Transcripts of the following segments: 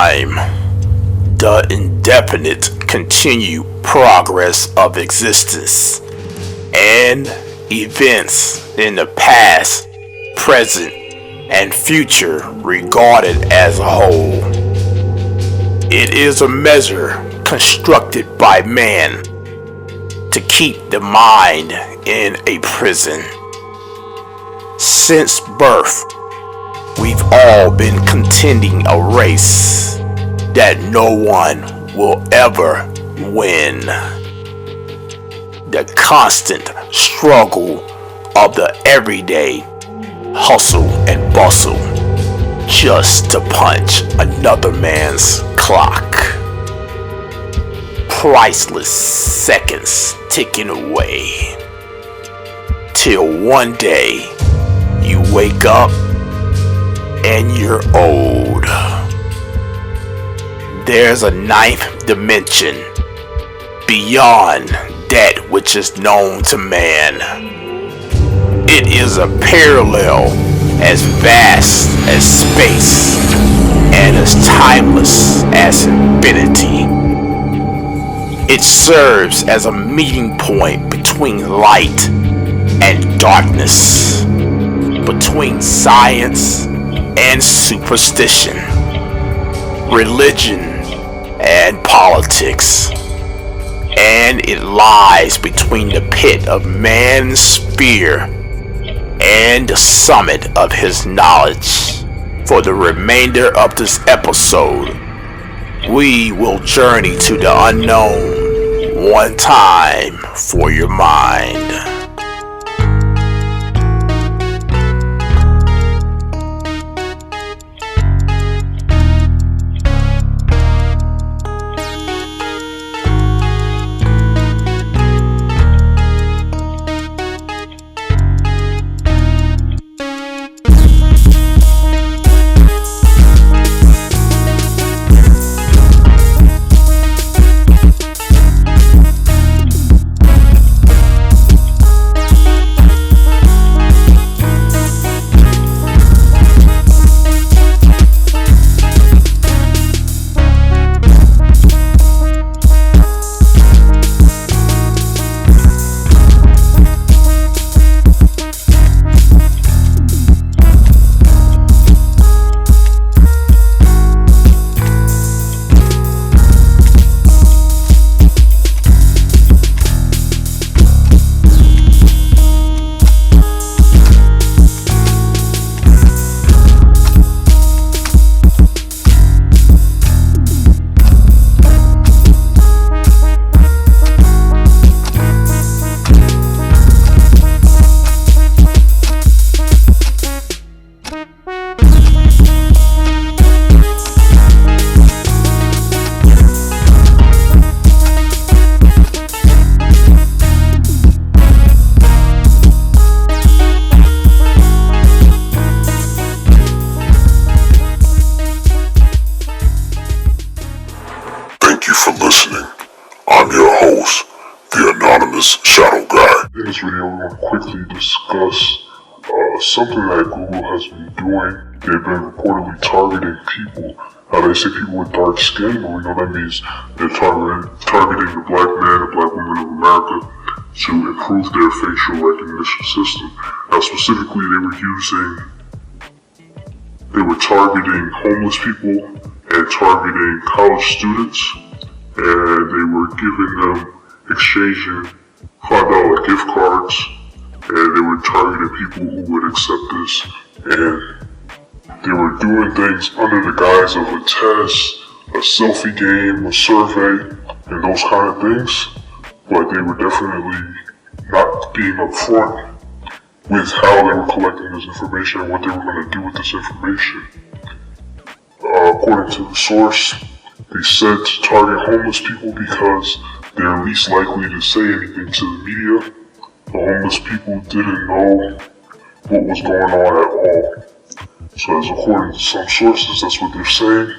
time, the indefinite continued progress of existence, and events in the past, present, and future regarded as a whole. It is a measure constructed by man to keep the mind in a prison. Since birth, we've all been contending a race that no one will ever win. The constant struggle of the everyday hustle and bustle just to punch another man's clock. Priceless seconds ticking away till one day you wake up and you're old. There's a ninth dimension beyond that which is known to man. It is a parallel as vast as space and as timeless as infinity. It serves as a meeting point between light and darkness, between science and superstition, religion and politics, and it lies between the pit of man's fear and the summit of his knowledge. For the remainder of this episode, we will journey to the unknown, one time for your mind. In this video, we're going to quickly discuss something that Google has been doing. They've been reportedly targeting people. Now, they say people with dark skin, but we know that means they're targeting the black man and black woman of America to improve their facial recognition system. Now, specifically, they were targeting homeless people and targeting college students, and they were giving them exchanging $5 gift cards, and they were targeting people who would accept this, and they were doing things under the guise of a test, a selfie game, a survey, and those kind of things, but they were definitely not being upfront with how they were collecting this information and what they were going to do with this information. According to the source, they said to target homeless people because they're least likely to say anything to the media. The homeless people didn't know what was going on at all. So as according to some sources, that's what they're saying.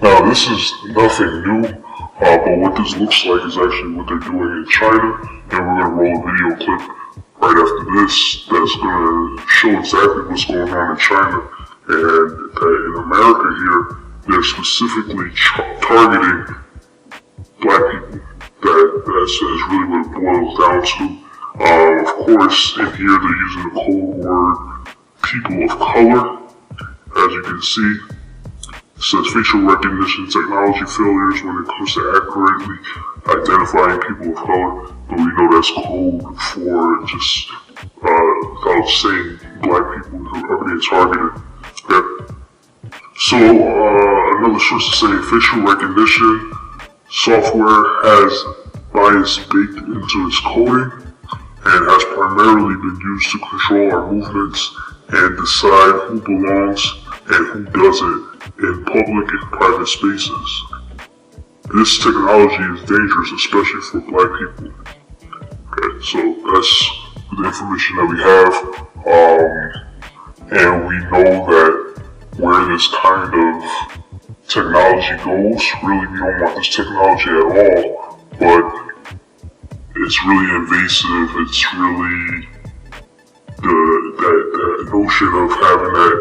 Now, this is nothing new, but what this looks like is actually what they're doing in China, and we're going to roll a video clip right after this that's going to show exactly what's going on in China. And in America here, they're specifically targeting black people. That's really what it boils down to. Of course, in here they're using the code word people of color. As you can see, it says facial recognition technology failures when it comes to accurately identifying people of color. But we know that's code for just without saying black people who are being targeted. Okay? So another source to say facial recognition software has bias baked into its coding and has primarily been used to control our movements and decide who belongs and who doesn't in public and private spaces. This technology is dangerous, especially for black people. Okay, so that's the information that we have, and we know that where this kind of technology goes, really we don't want this technology at all, but it's really invasive. It's really the notion of having that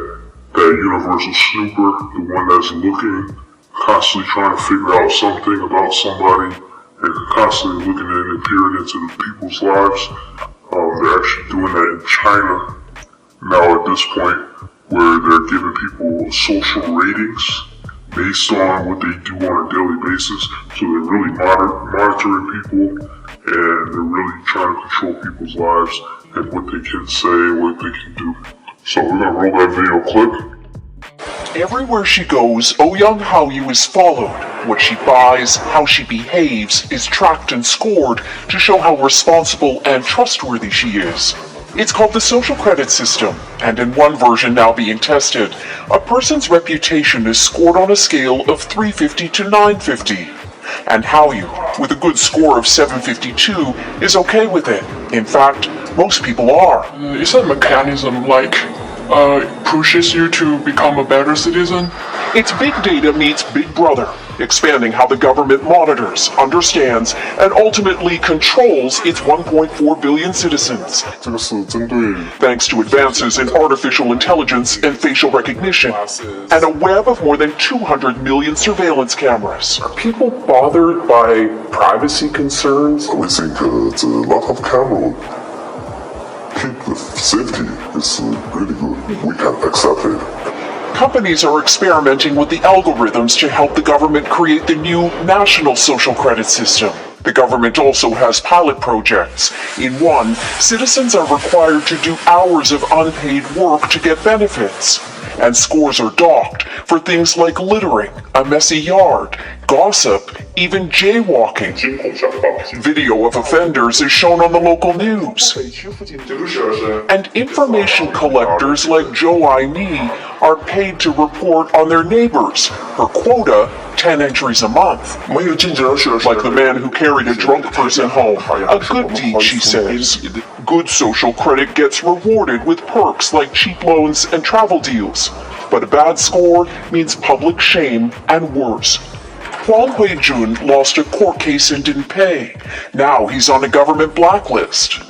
universal snooper, the one that's looking, constantly trying to figure out something about somebody, and constantly looking and peering into the people's lives. They're actually doing that in China now at this point, where they're giving people social ratings based on what they do on a daily basis. So they're really monitoring people, and they're really trying to control people's lives and what they can say and what they can do. So we're gonna roll that video clip. Everywhere she goes, Oh Young Hallyu is followed. What she buys, how she behaves, is tracked and scored to show how responsible and trustworthy she is. It's called the social credit system, and in one version now being tested, a person's reputation is scored on a scale of 350 to 950. And Hallyu, with a good score of 752, is okay with it. In fact, most people are. Is that mechanism pushes you to become a better citizen? It's big data meets Big Brother, expanding how the government monitors, understands, and ultimately controls its 1.4 billion citizens. 这个是针对 Thanks to advances in artificial intelligence and facial recognition, and a web of more than 200 million surveillance cameras. Are people bothered by privacy concerns? We think it's a lot of camera. Keep the safety is really good. We can accept it. Companies are experimenting with the algorithms to help the government create the new national social credit system. The government also has pilot projects. In one, citizens are required to do hours of unpaid work to get benefits. And scores are docked for things like littering, a messy yard, gossip, even jaywalking. Video of offenders is shown on the local news. And information collectors like Joe Ni are paid to report on their neighbors. Her quota, 10 entries a month. Like the man who carried a drunk person home. A good deed, she says. Good social credit gets rewarded with perks like cheap loans and travel deals. But a bad score means public shame and worse. Huang Huijun lost a court case and didn't pay. Now he's on a government blacklist.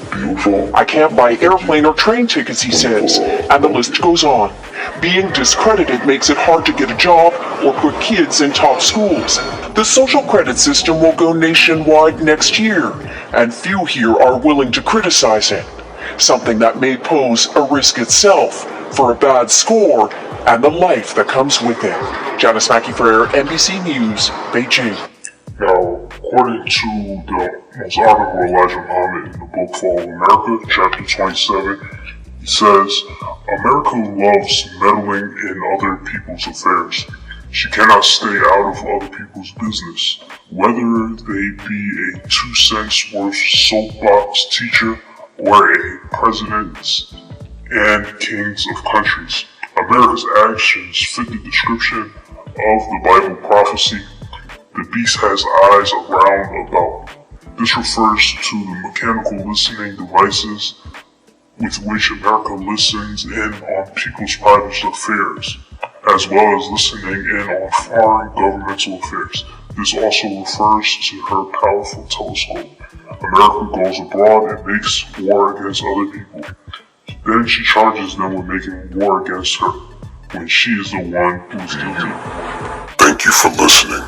I can't buy airplane or train tickets, he says, and the list goes on. Being discredited makes it hard to get a job or put kids in top schools. The social credit system will go nationwide next year, and few here are willing to criticize it. Something that may pose a risk itself for a bad score and the life that comes with it. Janice Mackey for NBC News, Beijing. Now, according to the most honorable Elijah Muhammad in the book Fall of America, chapter 27, he says, America loves meddling in other people's affairs. She cannot stay out of other people's business, whether they be a 2 cents worth soapbox teacher or a presidents and kings of countries. America's actions fit the description of the Bible prophecy, the beast has eyes around about. This refers to the mechanical listening devices with which America listens in on people's private affairs, as well as listening in on foreign governmental affairs. This also refers to her powerful telescope. America goes abroad and makes war against other people. Then she charges them with making war against her. when she is the one who's the you. Thank you for listening.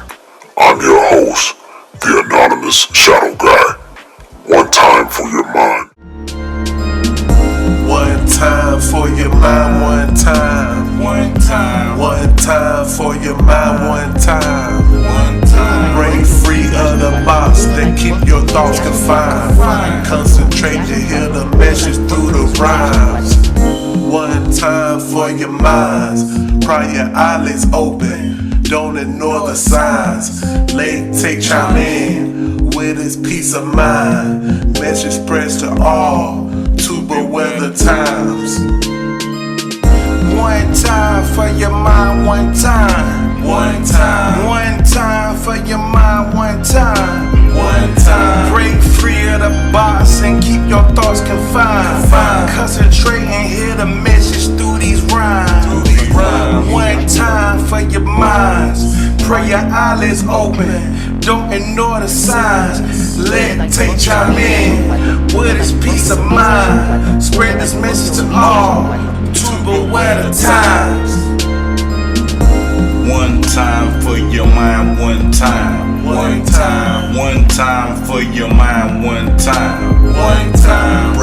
I'm your host, the Anonymous Shadow Guy. One time for your mind. One time for your mind, one time. One time. One time for your mind, one time. One time. Break free of the box that keep your thoughts confined. Concentrate to hear the message through the rhymes. One time for your minds. Pry your eyelids open. Don't ignore the signs. Late take chime in with his peace of mind. Message spreads to all to beware the times. One time for your mind, one time. One time. One time for your mind, one time. One time. Break free of the box and keep your thoughts confined. Concentrate and hear the message through these rhymes. One time for your minds. Pray your eyelids open. Don't ignore the signs. Let take chime in with his peace of mind. Spread this message to all to beware the times. One time for your mind, one time. One time. One time for your mind, one time. One time.